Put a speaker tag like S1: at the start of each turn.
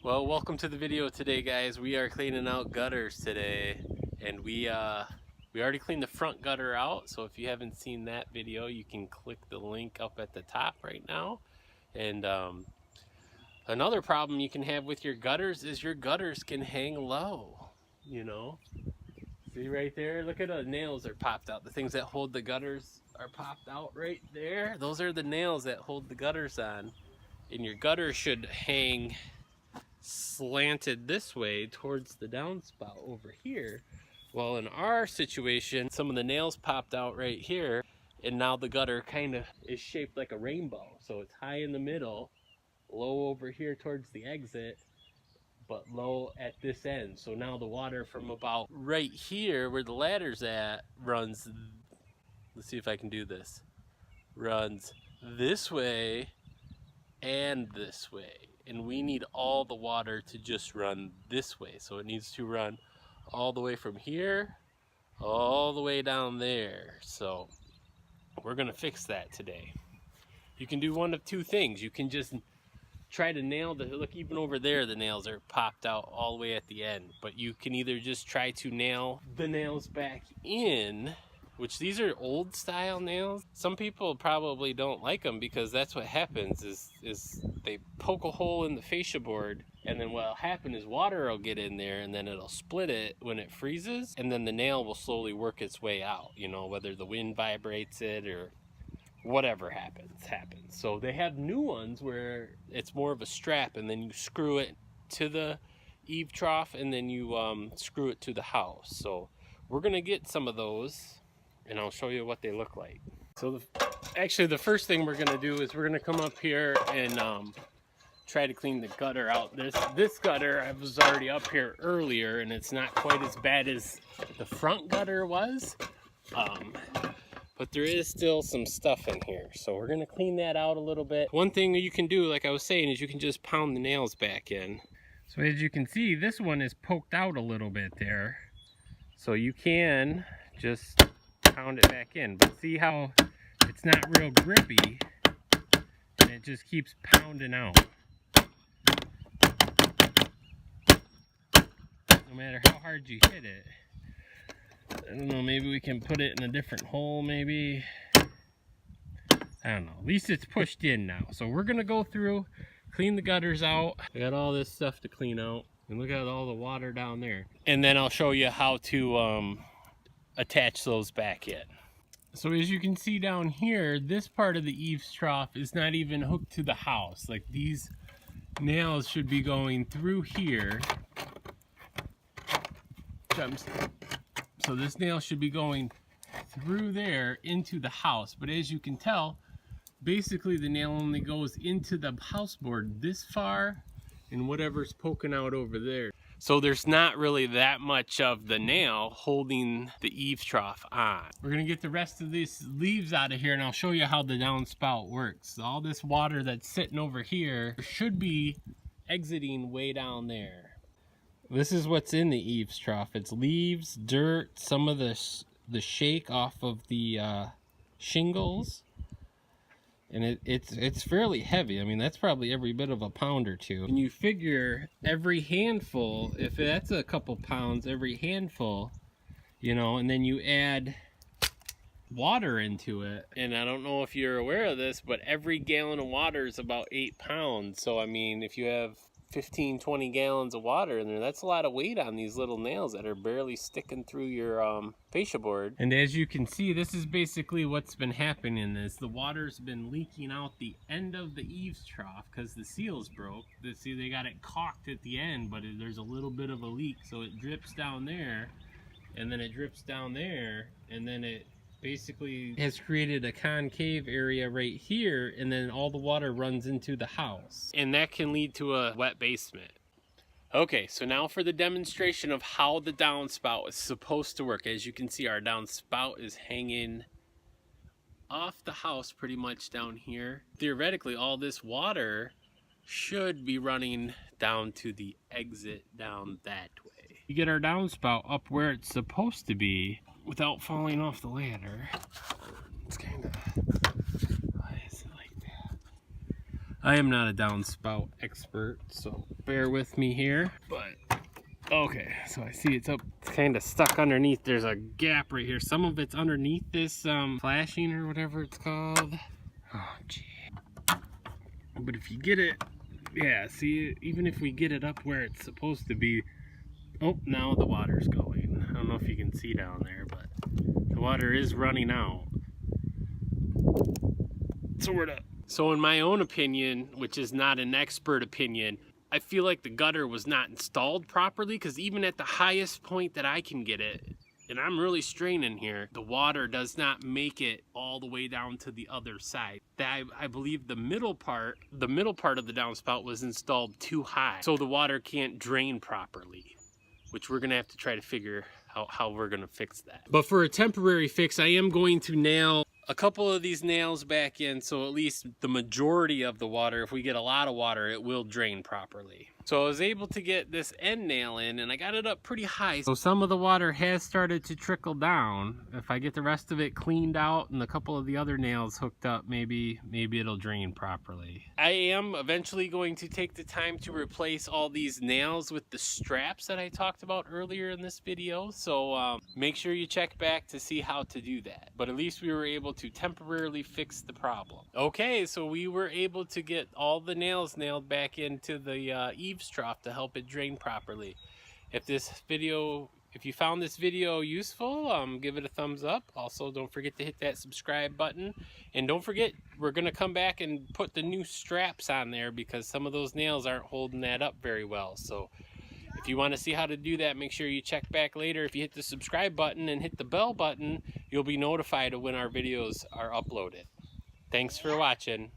S1: Well, welcome to the video today, guys. We are cleaning out gutters today, and we already cleaned the front gutter out. So if you haven't seen that video, you can click the link up at the top right now. And another problem you can have with your gutters is your gutters can hang low. You know, see right there. Look at the nails are popped out. The things that hold the gutters are popped out right there. Those are the nails that hold the gutters on, and your gutter should hang slanted this way towards the downspout over here. Well, in our situation, some of the nails popped out right here, and now the gutter kind of is shaped like a rainbow. So it's high in the middle, low over here towards the exit, but low at this end. So now the water from about right here where the ladder's at runs, let's see if I can do this, runs this way and this way. And we need all the water to just run this way. So it needs to run all the way from here, all the way down there. So we're gonna fix that today. You can do one of two things. You can just try to nail the, look, even over there, the nails are popped out all the way at the end. But you can either just try to nail the nails back in, which these are old style nails. Some people probably don't like them because that's what happens is they poke a hole in the fascia board, and then what'll happen is water will get in there and then it'll split it when it freezes, and then the nail will slowly work its way out, you know, whether the wind vibrates it or whatever happens. So they have new ones where it's more of a strap, and then you screw it to the eave trough, and then you screw it to the house. So we're gonna get some of those, and I'll show you what they look like. So actually the first thing we're gonna do is we're gonna come up here and try to clean the gutter out. This gutter, I was already up here earlier, and it's not quite as bad as the front gutter was, but there is still some stuff in here. So we're gonna clean that out a little bit. One thing you can do, like I was saying, is you can just pound the nails back in. So as you can see, this one is poked out a little bit there. So you can just pound it back in, but see how it's not real grippy, and it just keeps pounding out. No matter how hard you hit it. I don't know, maybe we can put it in a different hole, maybe. I don't know, at least it's pushed in now. So we're gonna go through, clean the gutters out. I got all this stuff to clean out, and look at all the water down there. And then I'll show you how to attach those back in. So as you can see down here, this part of the eaves trough is not even hooked to the house. Like, these nails should be going through here. So this nail should be going through there into the house. But as you can tell, basically the nail only goes into the house board this far and whatever's poking out over there. So there's not really that much of the nail holding the eaves trough on. We're gonna get the rest of these leaves out of here, and I'll show you how the downspout works. All this water that's sitting over here should be exiting way down there. This is what's in the eaves trough. It's leaves, dirt, some of the shake off of the shingles. And it's fairly heavy. I mean, that's probably every bit of a pound or two. And you figure every handful, if that's a couple pounds, every handful, you know, and then you add water into it. And I don't know if you're aware of this, but every gallon of water is about 8 pounds. So, I mean, if you have 15, 20 gallons of water in there, that's a lot of weight on these little nails that are barely sticking through your fascia board. And as you can see, this is basically what's been happening is the water's been leaking out the end of the eaves trough because the seals broke. See, they got it caulked at the end, but there's a little bit of a leak, so it drips down there, and then it drips down there, and then it basically has created a concave area right here, and then all the water runs into the house, and that can lead to a wet basement. Okay, so now for the demonstration of how the downspout is supposed to work. As you can see, our downspout is hanging off the house pretty much down here. Theoretically, all this water should be running down to the exit down that way. You get our downspout up where it's supposed to be without falling off the ladder. It's kind of, why is it like that? I am not a downspout expert, so bear with me here. But okay, so I see it's kind of stuck underneath. There's a gap right here. Some of it's underneath this flashing or whatever it's called. Oh, gee. But if you get it, yeah, see, even if we get it up where it's supposed to be, oh, now the water's going. I don't know if you can see down there, but the water is running out. Sort of. So in my own opinion, which is not an expert opinion, I feel like the gutter was not installed properly, because even at the highest point that I can get it, and I'm really straining here, the water does not make it all the way down to the other side. I believe the middle part of the downspout was installed too high, so the water can't drain properly, which we're gonna have to try to figure out how we're gonna fix that. But for a temporary fix, I am going to nail a couple of these nails back in, so at least the majority of the water, if we get a lot of water, it will drain properly. So I was able to get this end nail in, and I got it up pretty high. So some of the water has started to trickle down. If I get the rest of it cleaned out and a couple of the other nails hooked up, maybe it'll drain properly. I am eventually going to take the time to replace all these nails with the straps that I talked about earlier in this video. So make sure you check back to see how to do that. But at least we were able to temporarily fix the problem. Okay, so we were able to get all the nails nailed back into the eaves trough to help it drain properly. If you found this video useful, give it a thumbs up. Also, don't forget to hit that subscribe button, and don't forget, we're gonna come back and put the new straps on there because some of those nails aren't holding that up very well. So if you want to see how to do that, make sure you check back later. If you hit the subscribe button and hit the bell button, you'll be notified of when our videos are uploaded. Thanks for watching.